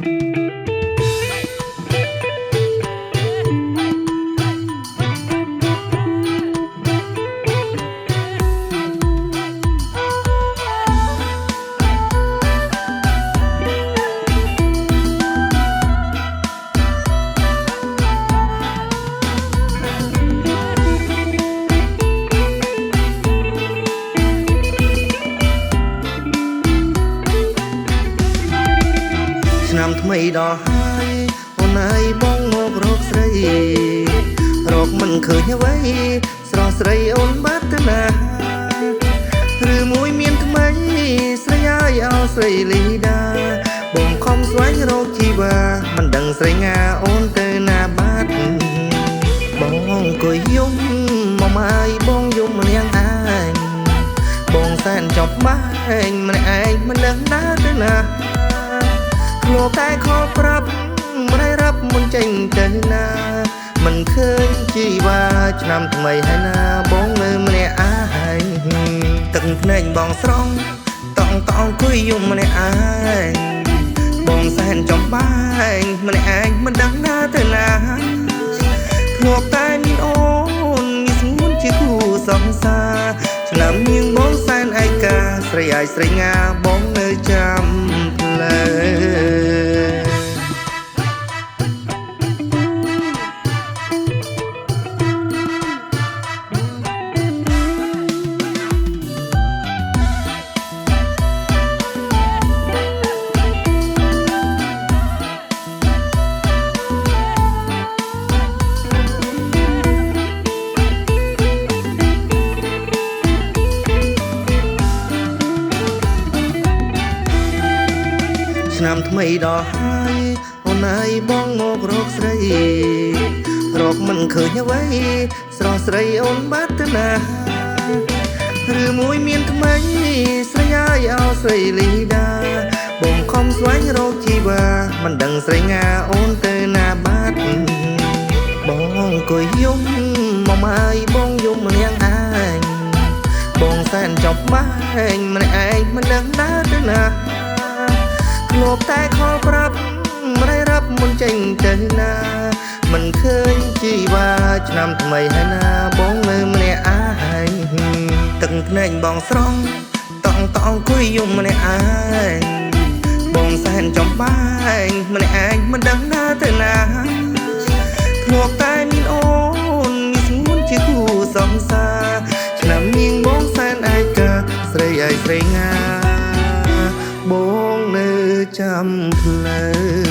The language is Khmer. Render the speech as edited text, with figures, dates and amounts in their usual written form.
ឆ្នាំថ្មីដល់ហើយអូនអើយបងមករកស្រីរកមិនឃើញអ្វីស្រស់ស្រីអូនបាត់ទៅណាឬមួយមានថ្មីស្រីអើយអោស្រីលីដាបងខំស្វែងរកជីវ៉ាមិនដឹងស្រីងាអូនទៅណាបាត់បងអង្គុយយំមកអើយបងយំម្នាក់ឯងបងសែនចប់បាញ់ម្នាក់ឯងមិនដឹងណាទៅណាលោកតែខលប្រាប់មិនឲ្យរាប់មុនចេញទៅណាមិនឃើញជីវ៉ាឆ្នាំថ្មីហើយណាបងនៅម្នាក់ឯងទឹកភ្នែកបងស្រង់តង់គួយយំម្នាក់ឯងបងសែនចំបាញ់ម្នាក់ឯងមិនដឹងណាទៅណាធ្លាប់តែមានអូនមានស្ងួនជាគូសង្សារឆ្នាំនាងបងសែនឯកាស្រីអាយស្រីងាបងនៅចាំផ្លែឆ្នាំថ្មីដល់ហើយអូនអើយបងមករកស្រីរកមិនឃើញអ្វីស្រស់ស្រីអូនបាត់ទៅណាឬមួយមានថ្មីស្រីអើយអោស្រីលីដាបងខំស្វែងរកជីវ៉ាមិនដឹងស្រីងាអូនទៅណាបាត់បងអង្គុយយំមកអើយបងយំម្នាក់ឯងបងសែនចប់បាញ់ម្នាក់ឯងមិនដឹងណាទៅណាលោកតែខលប្រាប់មិនឲ្យរាប់មុនចេញទៅណាមិនឃើញជីវ៉ាឆ្នាំថ្មីហើយណាបងនៅម្នាក់ឯងទឹកភ្នែកបងស្រង់តង់គួយយំម្នាក់ឯងបងសែនចំបាញ់ម្នាក់ឯងមិនដឹងណាទៅណាធ្លាប់តែមានអូនមានស្ងួនជាគូសង្សារឆ្នាំនាងបងសែនឯកាស្រីឯស្រីងាបងនៅចាំផ្លូវ